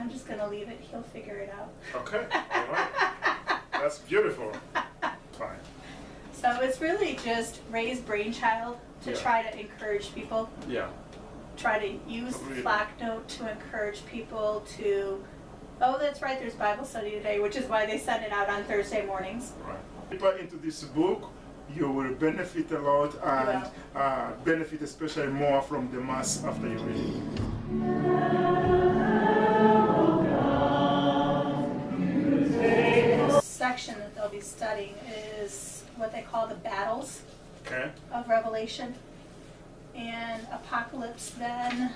I'm just going to leave it. He'll figure it out. Okay. All right. That's beautiful. Fine. So it's really just Ray's brainchild to Yeah. try to encourage people. Yeah. Try to use the Really? Flock Note to encourage people to, oh, that's right, there's Bible study today, which is why they send it out on Thursday mornings. Right. Deeper into this book, you will benefit a lot and benefit especially more from the Mass after you read it. The section that they'll be studying is what they call the battles Okay. of Revelation and Apocalypse then,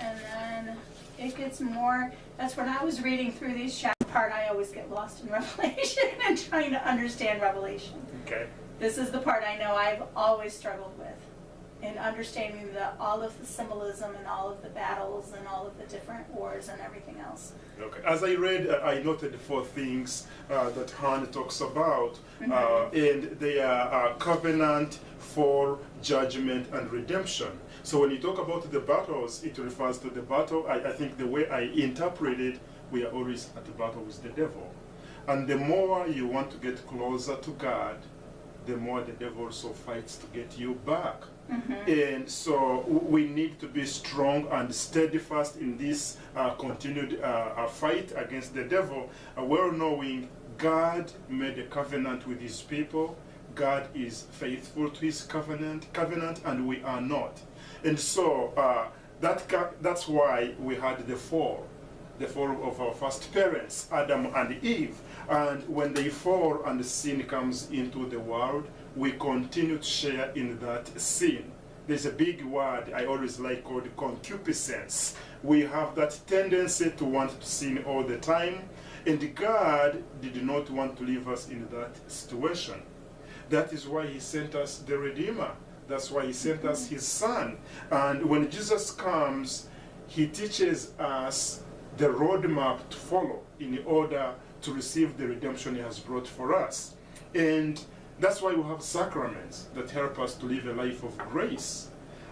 and then it gets more. That's when I was reading through these chapters. Part I always get lost in Revelation and trying to understand Revelation. Okay. This is the part I know I've always struggled with in understanding all of the symbolism and all of the battles and all of the different wars and everything else. Okay. As I read, I noted the 4 things that Hahn talks about, and they are covenant, fall, judgment, and redemption. So when you talk about the battles, it refers to the battle. I think the way I interpret it, we are always at the battle with the devil. And the more you want to get closer to God, the more the devil also fights to get you back. And so we need to be strong and steadfast in this continued fight against the devil, well knowing God made a covenant with his people. God is faithful to his covenant, and we are not. And so that's why we had the fall of our first parents, Adam and Eve. And when they fall and sin comes into the world, we continue to share in that sin. There's a big word I always like called concupiscence. We have that tendency to want to sin all the time, and God did not want to leave us in that situation. That is why he sent us the Redeemer. That's why he sent us his Son. And when Jesus comes, he teaches us the roadmap to follow in order to receive the redemption he has brought for us. And that's why we have sacraments that help us to live a life of grace.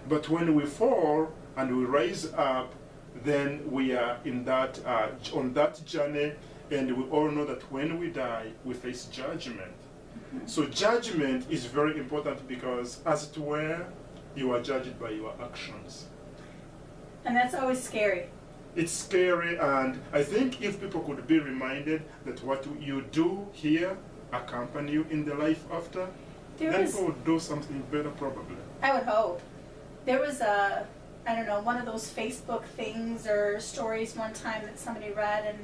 But when we fall and we rise up, then we are in that on that journey, and we all know that when we die, we face judgment. So judgment is very important because, as it were, you are judged by your actions. And that's always scary. It's scary, and I think if people could be reminded that what you do here accompany you in the life after, then people would do something better probably. I would hope. There was one of those Facebook things or stories one time that somebody read and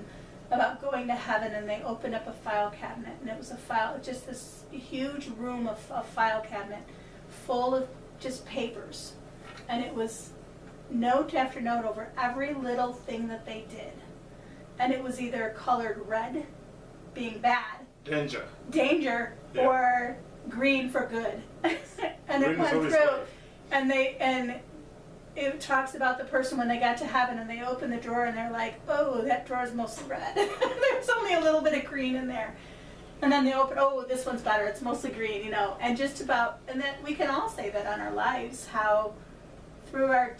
about going to heaven, and they opened up a file cabinet, and it was just this huge room of file cabinet full of just papers, and it was note after note over every little thing that they did, and it was either colored red, being bad, danger, yeah, or green for good. And green it went through, and it talks about the person when they got to heaven and they opened the drawer and they're like, oh, that drawer is mostly red. There's only a little bit of green in there. And then they open, oh, this one's better, it's mostly green, you know. And just about, and then we can all say that on our lives, how through our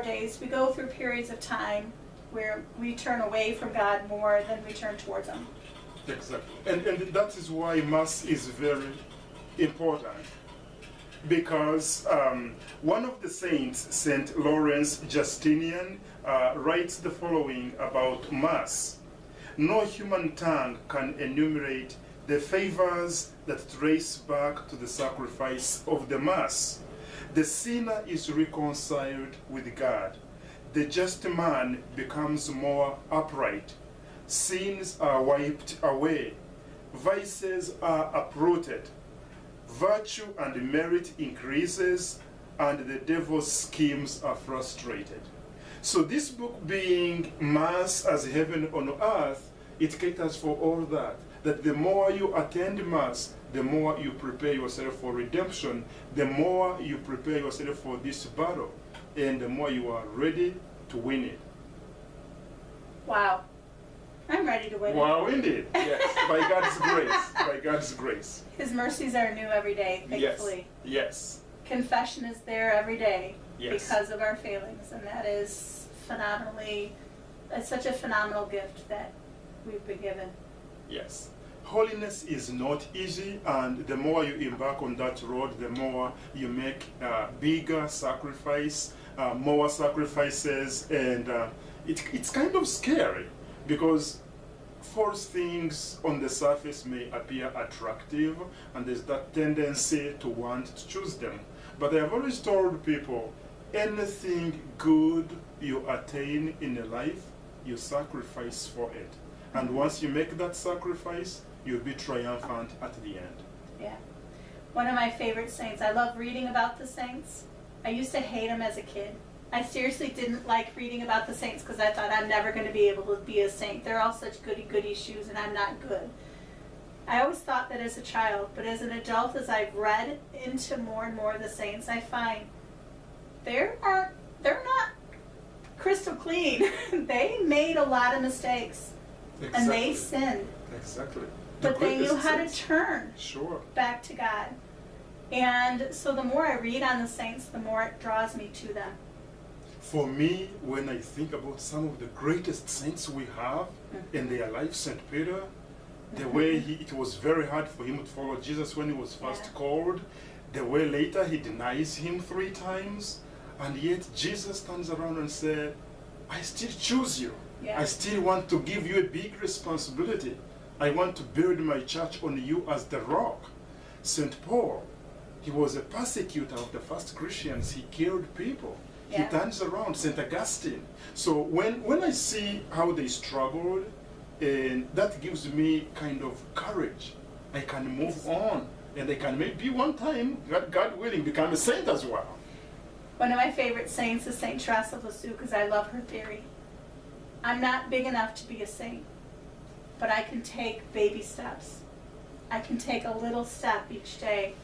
days we go through periods of time where we turn away from God more than we turn towards Him. Exactly. And that is why Mass is very important. Because one of the saints, St. Lawrence Justinian, writes the following about Mass. No human tongue can enumerate the favors that trace back to the sacrifice of the Mass. The sinner is reconciled with God. The just man becomes more upright. Sins are wiped away. Vices are uprooted. Virtue and merit increases, and the devil's schemes are frustrated. So this book, being Mass as heaven on earth, it caters for all that. That the more you attend Mass, the more you prepare yourself for redemption, the more you prepare yourself for this battle, and the more you are ready to win it. Wow. I'm ready to win it. Wow, indeed. Yes, by God's grace. By God's grace. His mercies are new every day, thankfully. Yes. Confession is there every day, yes, because of our failings, and that is phenomenally it's such a phenomenal gift that we've been given. Yes. Holiness is not easy, and the more you embark on that road, the more you make bigger sacrifice, more sacrifices, and it's kind of scary because false things on the surface may appear attractive, and there's that tendency to want to choose them. But I have always told people, anything good you attain in a life, you sacrifice for it. And once you make that sacrifice, you'll be triumphant at the end. Yeah. One of my favorite saints, I love reading about the saints. I used to hate them as a kid. I seriously didn't like reading about the saints because I thought I'm never going to be able to be a saint. They're all such goody-goody shoes and I'm not good. I always thought that as a child, but as an adult, as I've read into more and more of the saints, I find they're not crystal clean. They made a lot of mistakes. Exactly. And they sinned. Exactly. But they knew how to turn back to God. And so the more I read on the saints, the more it draws me to them. For me, when I think about some of the greatest saints we have in their life, St. Peter, the way it was very hard for him to follow Jesus when he was first called, the way later he denies him 3 times, and yet Jesus turns around and said, I still choose you. I still want to give you a big responsibility. I want to build my church on you as the rock. St. Paul, he was a persecutor of the first Christians. He killed people. He turns around. St. Augustine. So when I see how they struggled, and that gives me kind of courage. I can move on, and I can maybe one time, God willing, become a saint as well. One of my favorite saints is St. Teresa of Lisieux because I love her theory. I'm not big enough to be a saint, but I can take baby steps. I can take a little step each day,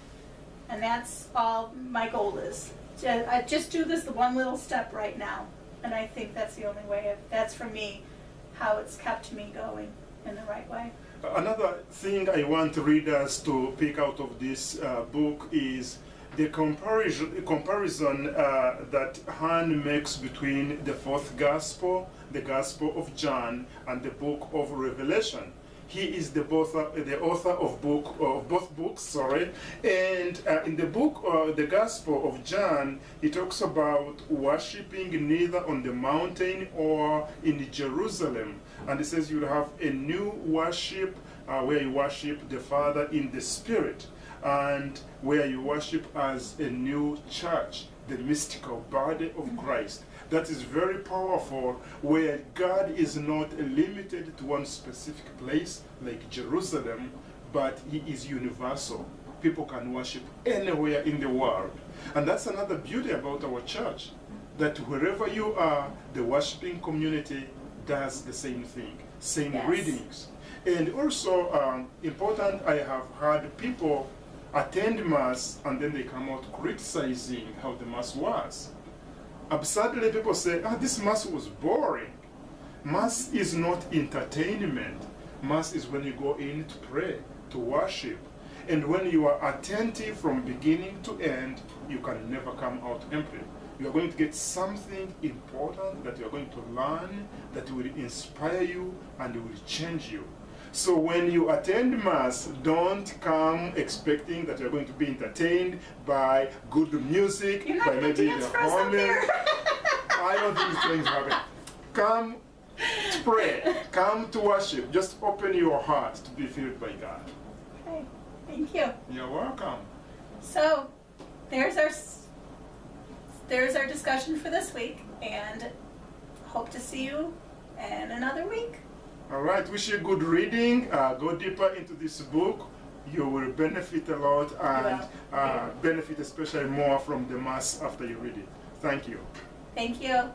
and that's all my goal is. I just do this one little step right now, and I think that's the only way. That's for me how it's kept me going in the right way. Another thing I want readers to pick out of this book is the comparison that Hahn makes between the 4th Gospel, the Gospel of John, and the book of Revelation. He is the author of both books, and in the book, the Gospel of John, he talks about worshiping neither on the mountain or in Jerusalem. And he says you'll have a new worship where you worship the Father in the Spirit, and where you worship as a new church, the mystical body of Christ. That is very powerful, where God is not limited to one specific place like Jerusalem, but he is universal. People can worship anywhere in the world. And that's another beauty about our church, that wherever you are, the worshiping community does the same thing, same readings. And also important, I have heard people attend Mass and then they come out criticizing how the Mass was. Absurdly, people say, this Mass was boring. Mass is not entertainment. Mass is when you go in to pray, to worship. And when you are attentive from beginning to end, you can never come out empty. You are going to get something important that you are going to learn that will inspire you and will change you. So when you attend Mass, don't come expecting that you're going to be entertained by good music, by maybe the harmony. I don't think it's going to happen. Come to pray, come to worship. Just open your heart to be filled by God. Okay, thank you. You're welcome. So there's our discussion for this week, and hope to see you in another week. All right, wish you good reading. Go deeper into this book. You will benefit a lot, and benefit especially more from the Mass after you read it. Thank you. Thank you.